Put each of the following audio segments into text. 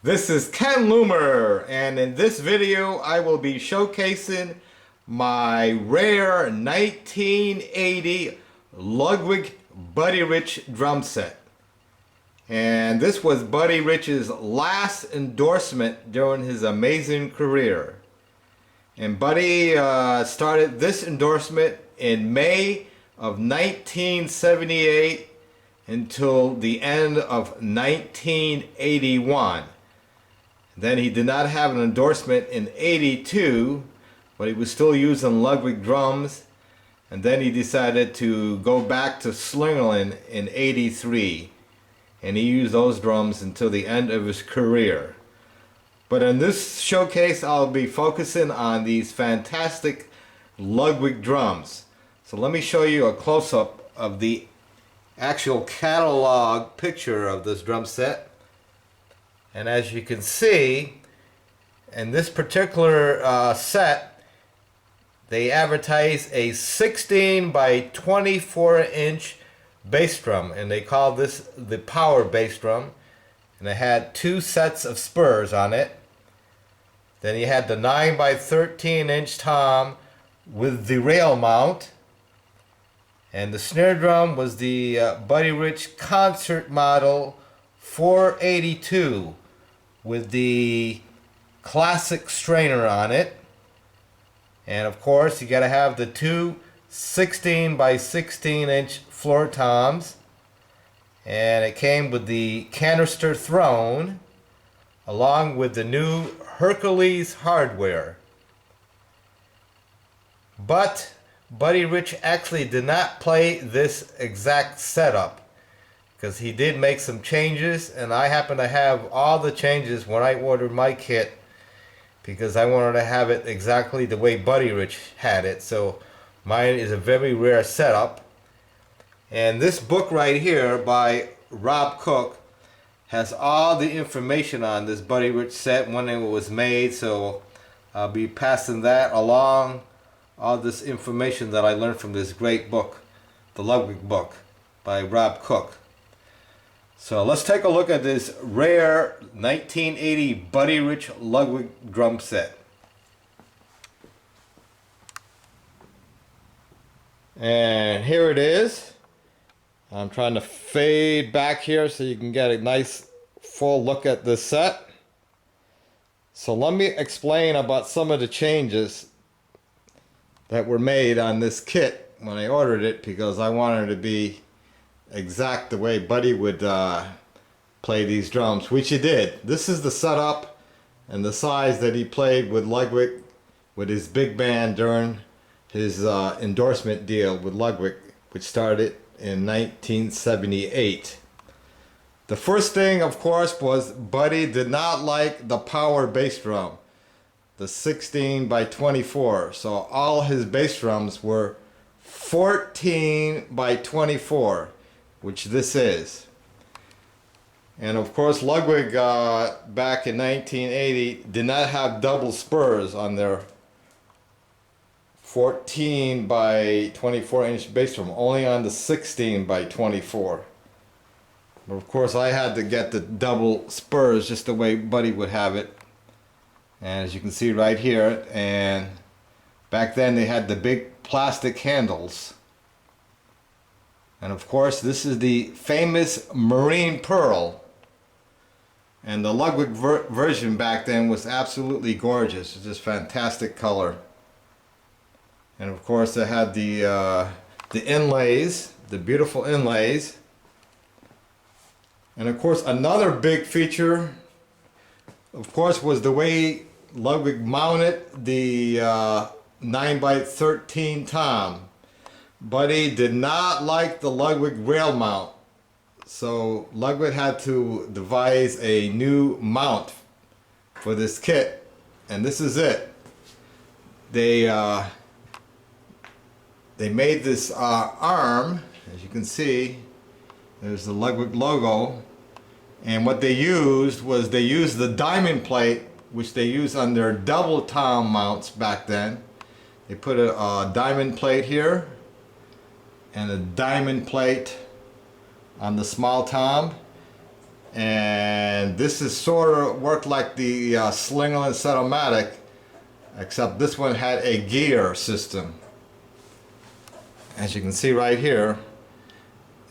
This is Ken Loomer, and in this video I will be showcasing my rare 1980 Ludwig Buddy Rich drum set. And this was Buddy Rich's last endorsement during his amazing career. And Buddy started this endorsement in May of 1978 until the end of 1981. Then he did not have an endorsement in 82, but he was still using Ludwig drums. And then he decided to go back to Slingerland in 83. And he used those drums until the end of his career. But in this showcase, I'll be focusing on these fantastic Ludwig drums. So let me show you a close-up of the actual catalog picture of this drum set. And as you can see, in this particular set, they advertise a 16 by 24 inch bass drum, and they call this the power bass drum. And it had two sets of spurs on it. Then you had the 9 by 13 inch tom with the rail mount. And the snare drum was the Buddy Rich concert model 482 with the classic strainer on it. And of course you gotta have the two 16 by 16 inch floor toms. And it came with the canister throne along with the new Hercules hardware. But Buddy Rich actually did not play this exact setup, because he did make some changes, and I happen to have all the changes when I ordered my kit, because I wanted to have it exactly the way Buddy Rich had it. So mine is a very rare setup. And this book right here by Rob Cook has all the information on this Buddy Rich set, when it was made. So I'll be passing that along, all this information that I learned from this great book, the Ludwig book by Rob Cook. So let's take a look at this rare 1980 Buddy Rich Ludwig drum set. And here it is. I'm trying to fade back here so you can get a nice full look at this set. So let me explain about some of the changes that were made on this kit when I ordered it, because I wanted it to be exact the way Buddy would play these drums, which he did. This is the setup and the size that he played with Ludwig with his big band during his endorsement deal with Ludwig, which started in 1978. The first thing, of course, was Buddy did not like the power bass drum, the 16 by 24. So all his bass drums were 14 by 24, which this is. And of course Ludwig back in 1980 did not have double spurs on their 14 by 24 inch bass drum, only on the 16 by 24. But of course I had to get the double spurs just the way Buddy would have it. And as you can see right here, and back then they had the big plastic handles. And of course this is the famous Marine Pearl. And the Ludwig version back then was absolutely gorgeous. It's just fantastic color. And of course it had the inlays, the beautiful inlays. And of course another big feature, of course, was the way Ludwig mounted the 9 by 13 tom. Buddy did not like the Ludwig rail mount, so Ludwig had to devise a new mount for this kit, and this is it. They made this arm, as you can see. There's the Ludwig logo, and what they used was the diamond plate, which they used on their double tom mounts back then. They put a diamond plate here and a diamond plate on the small tom, And this is sort of worked like the Slingerland Set-O-Matic, except this one had a gear system. As you can see right here,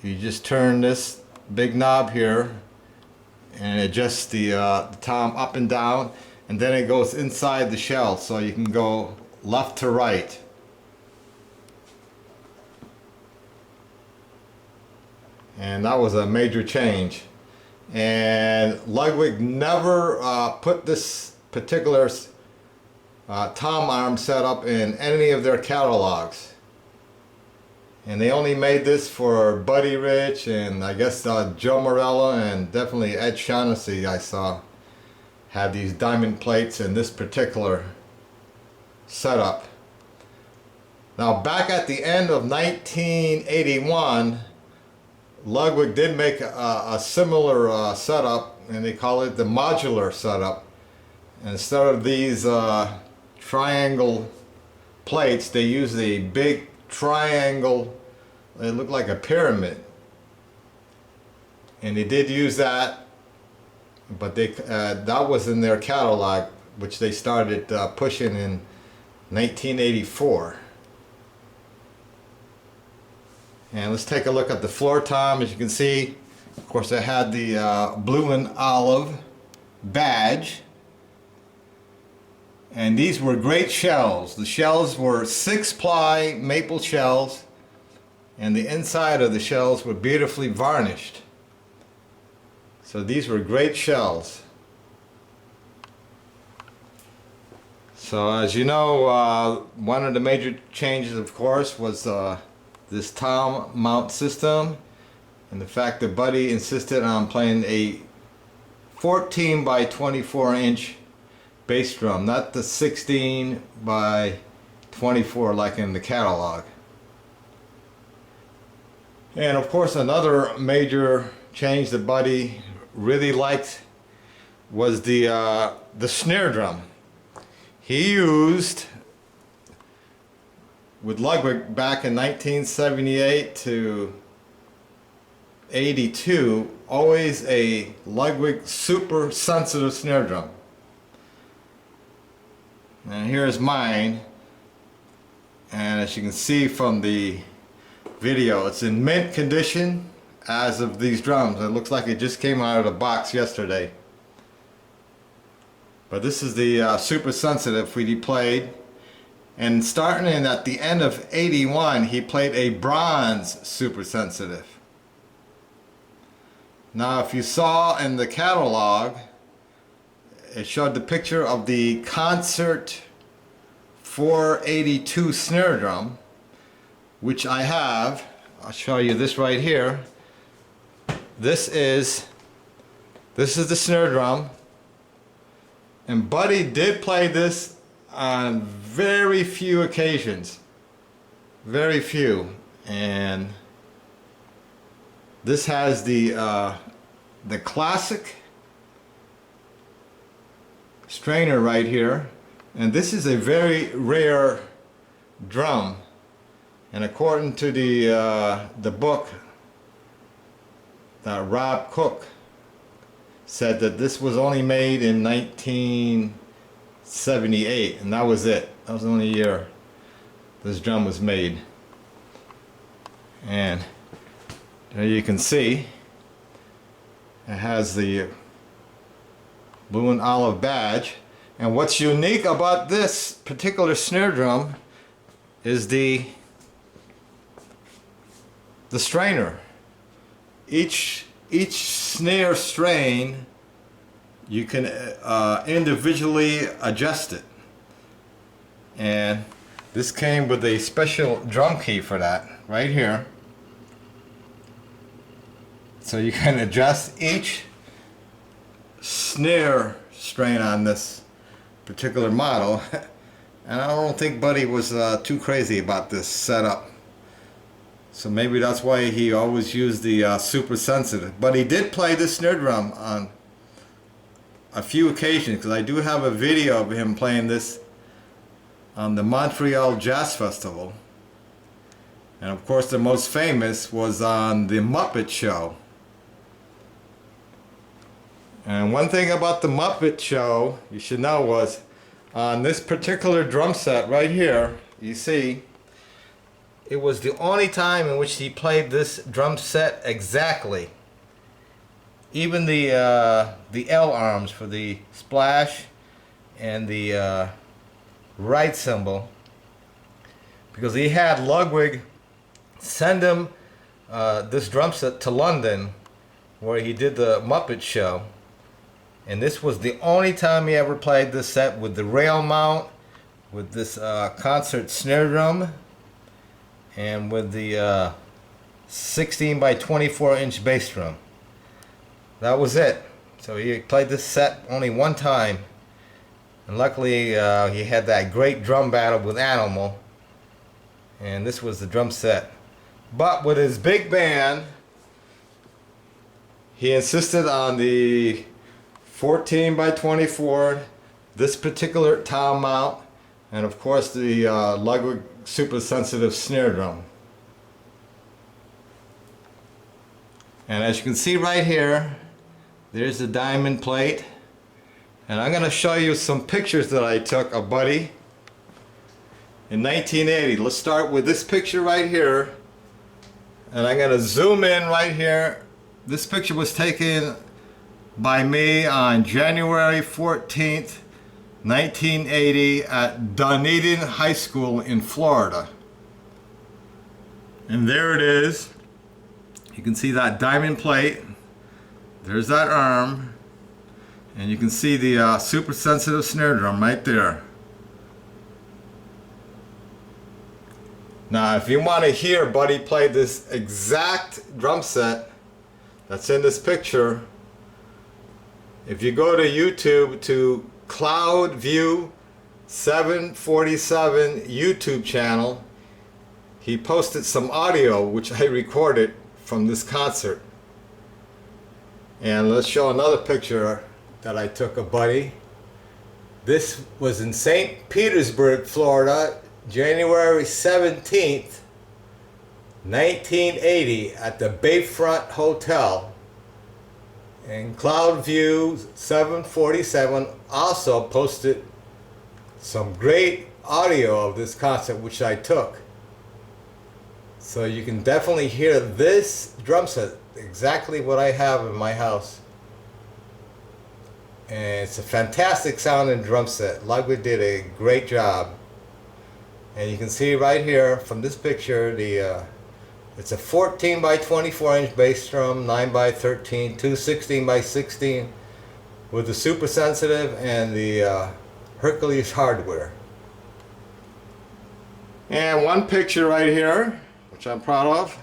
you just turn this big knob here and adjust the tom up and down, and then it goes inside the shell, so you can go left to right. And that was a major change. And Ludwig never put this particular tom arm setup in any of their catalogs. And they only made this for Buddy Rich and I guess Joe Morello, and definitely Ed Shaughnessy I saw had these diamond plates in this particular setup. Now back at the end of 1981, Ludwig did make a similar setup, and they call it the modular setup. And instead of these triangle plates, they use a big triangle. It looked like a pyramid, and they did use that, but they that was in their catalog, which they started pushing in 1984. And let's take a look at the floor tom. As you can see, of course, I had the blue and olive badge. And these were great shells. The shells were 6-ply maple shells, and the inside of the shells were beautifully varnished. So these were great shells. So as you know, one of the major changes, of course, was this tom mount system, and the fact that Buddy insisted on playing a 14 by 24 inch bass drum, not the 16 by 24 like in the catalog. And of course, another major change that Buddy really liked was the snare drum. He used, with Ludwig back in 1978 to 82, always a Ludwig super sensitive snare drum. And here's mine, and as you can see from the video, it's in mint condition as of these drums. It looks like it just came out of the box yesterday. But this is the super sensitive he played, and starting in at the end of 81, he played a bronze super sensitive. Now if you saw in the catalog, it showed the picture of the Concert 482 snare drum, which I have. I'll show you this right here. This is the snare drum, and Buddy did play this on very few occasions, very few. And this has the classic strainer right here, and this is a very rare drum, and according to the book that Rob Cook said, that this was only made in 1978, and that was it. That was the only year this drum was made. And there you can see it has the blue and olive badge. And what's unique about this particular snare drum is the strainer. Each snare strain, you can individually adjust it, and this came with a special drum key for that right here, so you can adjust each snare strain on this particular model. And I don't think Buddy was too crazy about this setup, so maybe that's why he always used the super sensitive. But he did play this snare drum on a few occasions, because I do have a video of him playing this on the Montreal Jazz Festival. And of course the most famous was on the Muppet Show. And one thing about the Muppet Show you should know was on this particular drum set right here, you see, it was the only time in which he played this drum set exactly. Even the L arms for the splash and the right cymbal, because he had Ludwig send him this drum set to London where he did the Muppet Show, and this was the only time he ever played this set with the rail mount, with this concert snare drum, and with the 16 by 24 inch bass drum. That was it. So he played this set only one time, and luckily he had that great drum battle with Animal, and this was the drum set. But with his big band, he insisted on the 14 by 24, this particular tom mount, and of course the Ludwig super sensitive snare drum. And as you can see right here, there's the diamond plate, and I'm going to show you some pictures that I took of Buddy in 1980. Let's start with this picture right here, and I'm going to zoom in right here. This picture was taken by me on January 14th, 1980 at Dunedin High School in Florida. And there it is. You can see that diamond plate. There's that arm. And you can see the super sensitive snare drum right there. Now if you want to hear Buddy play this exact drum set that's in this picture, if you go to YouTube to Cloud View 747 YouTube channel, he posted some audio which I recorded from this concert. And let's show another picture that I took of Buddy. This was in St. Petersburg, Florida, January 17th, 1980 at the Bayfront Hotel. And Cloud View 747 also posted some great audio of this concert which I took. So you can definitely hear this drum set, exactly what I have in my house. And it's a fantastic sounding drum set. Ludwig did a great job. And you can see right here from this picture, it's a 14 by 24 inch bass drum, 9 by 13, two 16 by 16 with the super sensitive and the Hercules hardware. And one picture right here, which I'm proud of.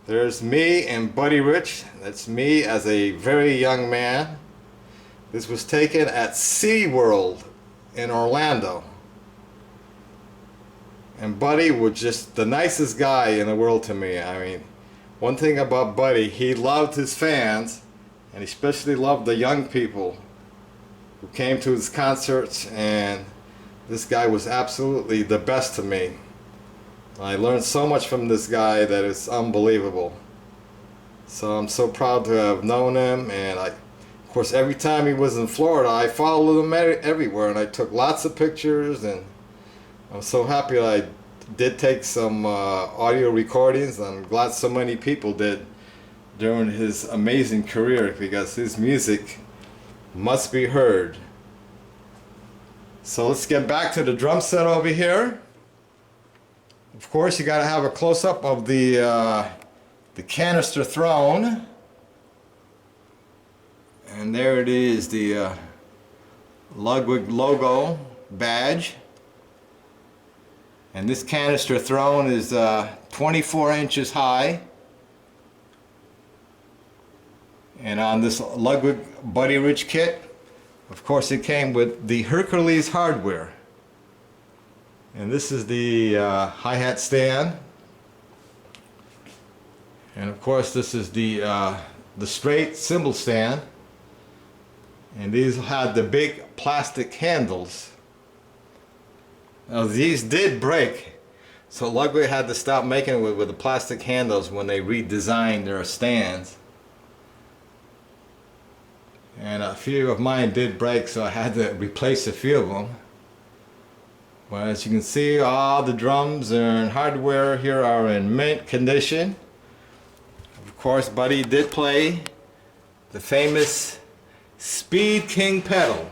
There's me and Buddy Rich. That's me as a very young man. This was taken at SeaWorld in Orlando. And Buddy was just the nicest guy in the world to me. I mean, one thing about Buddy, he loved his fans, and he especially loved the young people who came to his concerts, and this guy was absolutely the best to me. I learned so much from this guy that it's unbelievable. So I'm so proud to have known him, and of course every time he was in Florida I followed him everywhere, and I took lots of pictures, and I'm so happy that I did take some audio recordings. I'm glad so many people did during his amazing career, because his music must be heard. So let's get back to the drum set over here. Of course, you got to have a close-up of the canister throne. And there it is, the Ludwig logo badge. And this canister throne is 24 inches high. And on this Ludwig Buddy Rich kit, of course it came with the Hercules hardware. And this is the hi-hat stand. And of course this is the straight cymbal stand. And these had the big plastic handles. Now these did break, so Ludwig had to stop making it with the plastic handles when they redesigned their stands. and a few of mine did break, so I had to replace a few of them. But as you can see, all the drums and hardware here are in mint condition. Of course, Buddy did play the famous Speed King pedal.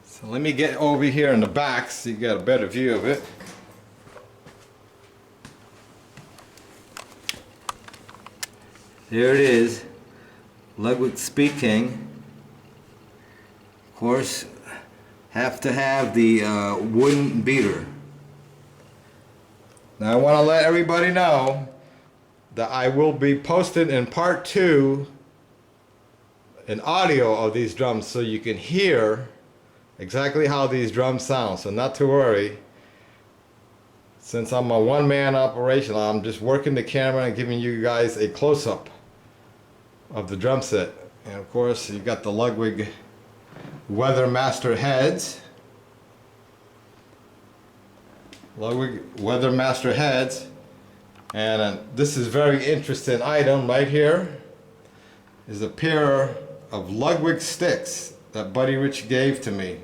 So let me get over here in the back so you get a better view of it. There it is, Ludwig Speed King. Of course, have to have the wooden beater. Now I want to let everybody know that I will be posting in part 2 an audio of these drums so you can hear exactly how these drums sound. So not to worry. Since I'm a one-man operation, I'm just working the camera and giving you guys a close-up of the drum set. And of course you got the Ludwig Weathermaster heads. Ludwig Weathermaster heads. And this is very interesting item right here is a pair of Ludwig sticks that Buddy Rich gave to me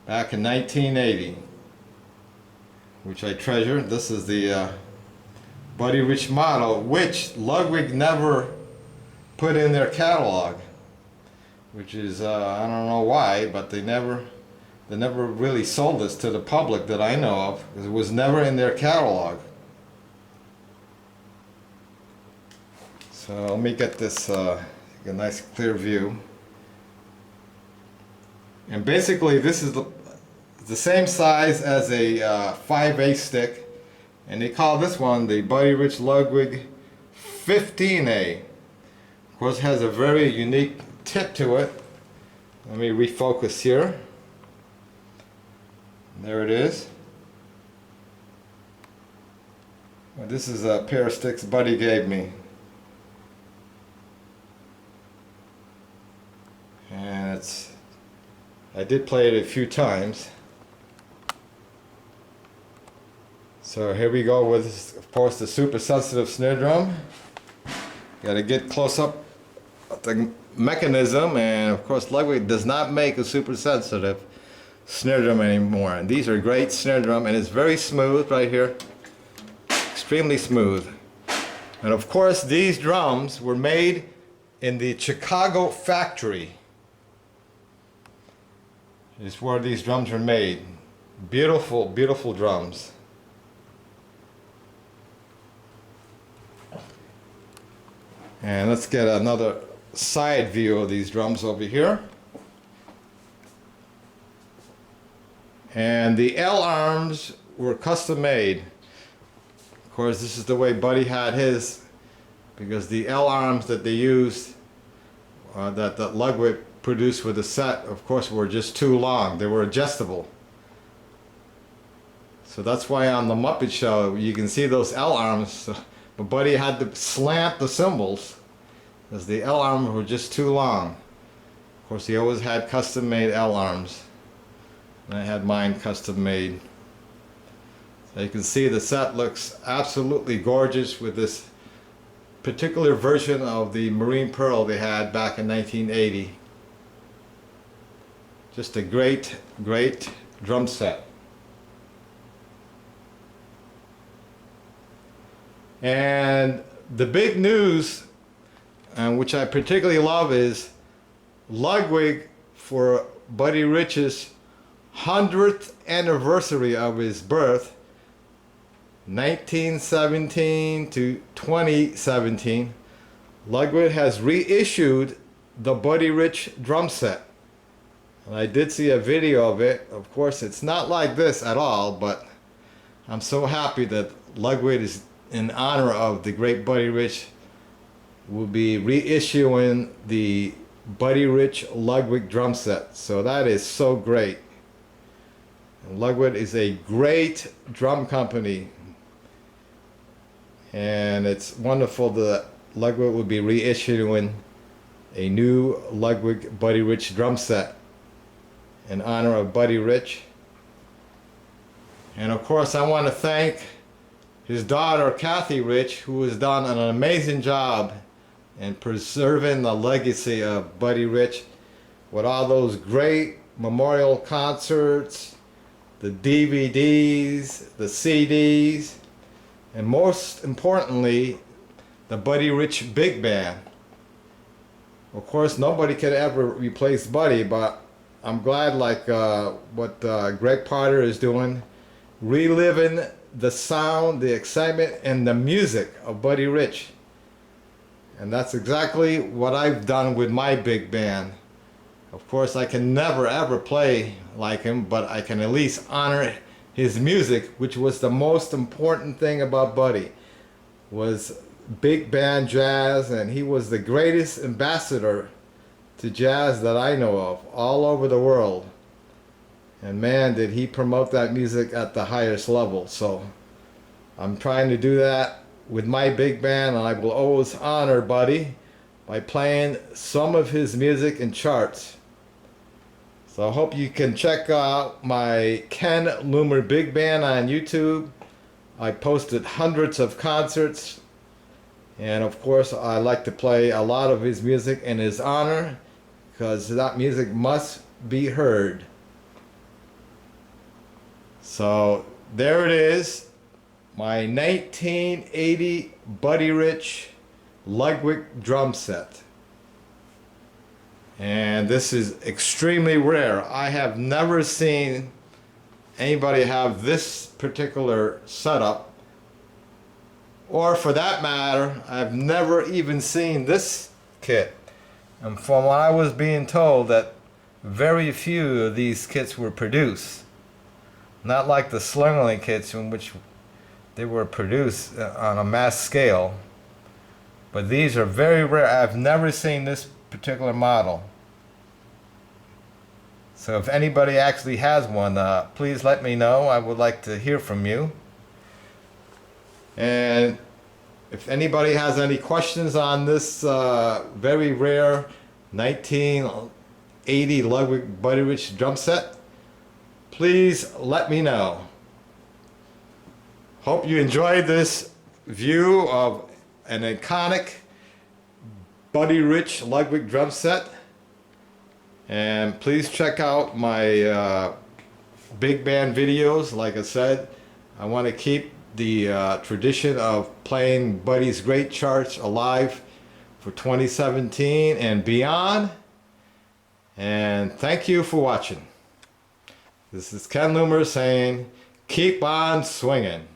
back in 1980, which I treasure. This is the Buddy Rich model, which Ludwig never put in their catalog, which is I don't know why, but they never really sold this to the public that I know of, because it was never in their catalog. So let me get this a nice clear view. And basically this is the same size as a 5/8 stick, and they call this one the Buddy Rich Ludwig 15A. Of course, it has a very unique tip to it. Let me refocus here. There it is. Well, this is a pair of sticks Buddy gave me. And I did play it a few times. So here we go with, of course, the super sensitive snare drum. Got to get close up at the mechanism, and of course Ludwig does not make a super sensitive snare drum anymore. And these are great snare drum, and it's very smooth right here, extremely smooth. And of course these drums were made in the Chicago factory. It's where these drums are made. Beautiful, beautiful drums. And let's get another side view of these drums over here. And the L arms were custom made. Of course, this is the way Buddy had his, because the L arms that they used, that Ludwig produced for the set, of course, were just too long. They were adjustable. So that's why on the Muppet Show you can see those L arms, but Buddy had to slant the cymbals because the L arms were just too long. Of course, he always had custom made L arms, and I had mine custom made. So you can see the set looks absolutely gorgeous with this particular version of the Marine Pearl they had back in 1980. Just a great, great drum set. And the big news, which I particularly love, is Ludwig, for Buddy Rich's 100th anniversary of his birth, 1917 to 2017, Ludwig has reissued the Buddy Rich drum set. And I did see a video of it. Of course, it's not like this at all, but I'm so happy that Ludwig is, in honor of the great Buddy Rich, will be reissuing the Buddy Rich Ludwig drum set. So that is so great. And Ludwig is a great drum company, and it's wonderful that Ludwig will be reissuing a new Ludwig Buddy Rich drum set in honor of Buddy Rich. And of course, I want to thank his daughter Kathy Rich, who has done an amazing job and preserving the legacy of Buddy Rich with all those great memorial concerts, the DVDs, the CDs, and most importantly, the Buddy Rich Big Band. Of course, nobody could ever replace Buddy, but I'm glad, like what Greg Potter is doing, reliving the sound, the excitement, and the music of Buddy Rich. And that's exactly what I've done with my big band. Of course, I can never ever play like him, but I can at least honor his music, which was the most important thing about Buddy, was big band jazz, and he was the greatest ambassador to jazz that I know of all over the world. And man, did he promote that music at the highest level. So I'm trying to do that with my big band, and I will always honor Buddy by playing some of his music in charts. So I hope you can check out my Ken Loomer Big Band on YouTube. I posted hundreds of concerts, and of course I like to play a lot of his music in his honor, because that music must be heard. So there it is, my 1980 Buddy Rich Ludwig drum set. And this is extremely rare. I have never seen anybody have this particular setup, or for that matter, I've never even seen this kit. And from what I was being told, that very few of these kits were produced. Not like the Slingerland kits, in which they were produced on a mass scale. But these are very rare. I've never seen this particular model. So if anybody actually has one, please let me know. I would like to hear from you. And if anybody has any questions on this very rare 1980 Ludwig Buddy Rich drum set, please let me know. Hope you enjoyed this view of an iconic Buddy Rich Ludwig drum set. And please check out my big band videos. Like I said, I want to keep the tradition of playing Buddy's great charts alive for 2017 and beyond. And thank you for watching. This is Ken Loomer saying, keep on swinging.